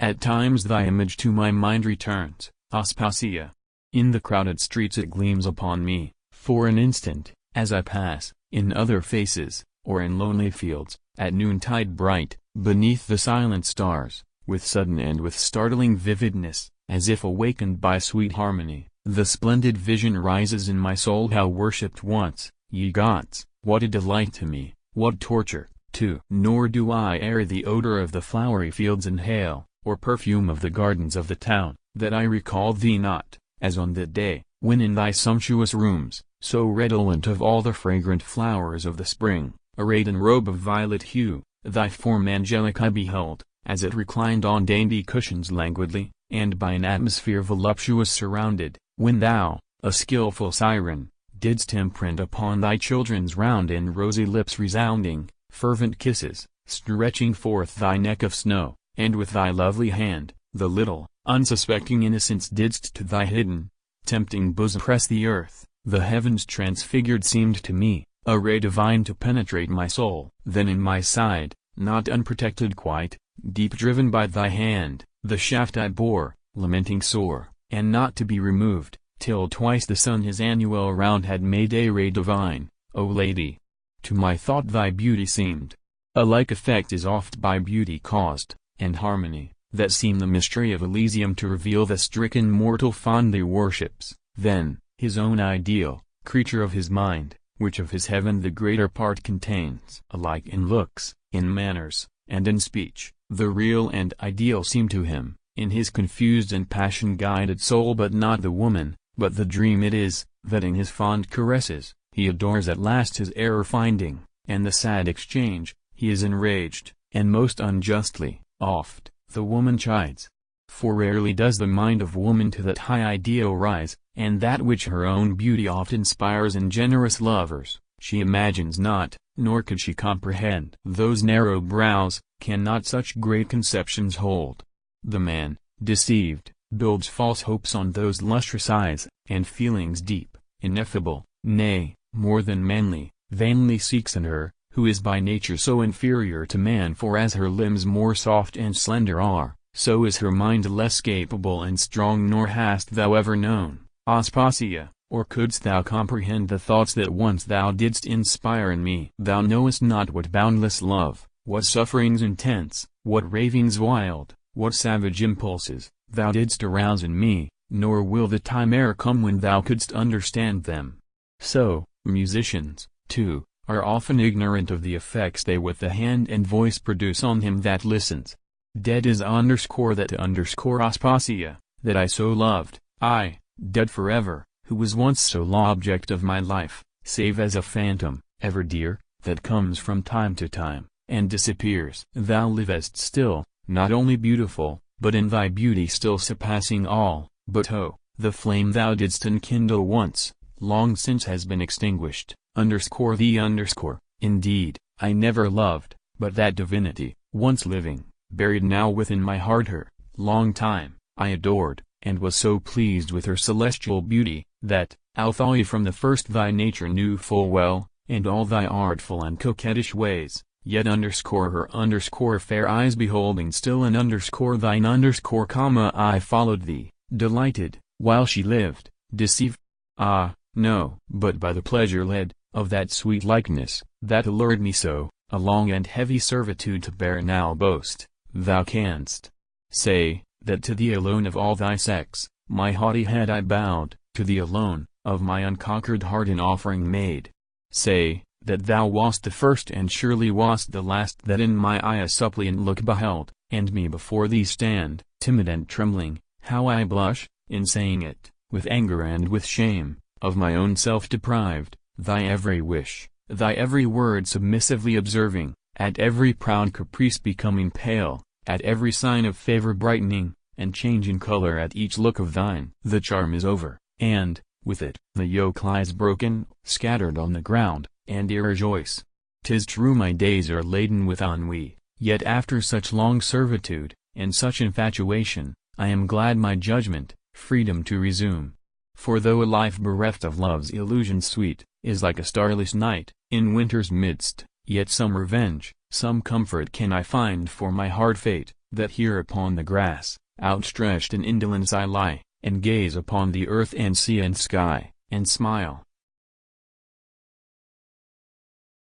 At times thy image to my mind returns, Aspasia. In the crowded streets it gleams upon me, for an instant, as I pass, in other faces, or in lonely fields, at noontide bright, beneath the silent stars, with sudden and with startling vividness, as if awakened by sweet harmony, the splendid vision rises in my soul. How worshipped once, ye gods, what a delight to me, what torture, too! Nor do I e'er the odor of the flowery fields inhale, or perfume of the gardens of the town, that I recall thee not, as on that day, when in thy sumptuous rooms, so redolent of all the fragrant flowers of the spring, arrayed in robe of violet hue, thy form angelic I beheld, as it reclined on dainty cushions languidly, and by an atmosphere voluptuous surrounded, when thou, a skilful siren, didst imprint upon thy children's round and rosy lips resounding, fervent kisses, stretching forth thy neck of snow, and with thy lovely hand, the little, unsuspecting innocents didst to thy hidden, tempting bosom press the earth. The heavens transfigured seemed to me, a ray divine to penetrate my soul. Then in my side, not unprotected quite, deep driven by thy hand, the shaft I bore, lamenting sore, and not to be removed, till twice the sun his annual round had made a ray divine, O Lady. To my thought thy beauty seemed. A like effect is oft by beauty caused, and harmony, that seem the mystery of Elysium to reveal the stricken mortal fondly worships, then, his own ideal, creature of his mind, which of his heaven the greater part contains. Alike in looks, in manners, and in speech, the real and ideal seem to him, in his confused and passion-guided soul, but not the woman, but the dream it is, that in his fond caresses, he adores at last his error finding, and the sad exchange, he is enraged, and most unjustly, oft, the woman chides. For rarely does the mind of woman to that high ideal rise, and that which her own beauty oft inspires in generous lovers, she imagines not, nor could she comprehend. Those narrow brows, cannot such great conceptions hold. The man, deceived, builds false hopes on those lustrous eyes, and feelings deep, ineffable, nay, more than manly, vainly seeks in her, who is by nature so inferior to man. For as her limbs more soft and slender are, so is her mind less capable and strong. Nor hast thou ever known, Aspasia, or couldst thou comprehend the thoughts that once thou didst inspire in me. Thou knowest not what boundless love, what sufferings intense, what ravings wild, what savage impulses, thou didst arouse in me, nor will the time e'er come when thou couldst understand them. So, musicians, too, are often ignorant of the effects they with the hand and voice produce on him that listens. Dead is Aspasia, that I so loved, I, dead forever, who was once sole object of my life, save as a phantom, ever dear, that comes from time to time, and disappears. Thou livest still, not only beautiful, but in thy beauty still surpassing all, but oh, the flame thou didst enkindle once, long since has been extinguished, Indeed, I never loved, but that divinity, once living, buried now within my heart. Her, long time, I adored, and was so pleased with her celestial beauty, that, although from the first thy nature knew full well, and all thy artful and coquettish ways, yet her fair eyes beholding still and thine I followed thee, delighted, while she lived, deceived, ah, no, but by the pleasure led, of that sweet likeness, that allured me so, a long and heavy servitude to bear. Now boast, thou canst say, that to thee alone of all thy sex, my haughty head I bowed, to thee alone, of my unconquered heart an offering made. Say, that thou wast the first and surely wast the last that in my eye a suppliant look beheld, and me before thee stand, timid and trembling, how I blush, in saying it, with anger and with shame, of my own self deprived, thy every wish, thy every word submissively observing, at every proud caprice becoming pale, at every sign of favor brightening, and changing color at each look of thine. The charm is over, and, with it, the yoke lies broken, scattered on the ground, and I rejoice. 'Tis true my days are laden with ennui, yet after such long servitude, and such infatuation, I am glad my judgment, freedom to resume. For though a life bereft of love's illusions sweet, is like a starless night, in winter's midst, yet some revenge, some comfort can I find for my hard fate, that here upon the grass, outstretched in indolence I lie, and gaze upon the earth and sea and sky, and smile,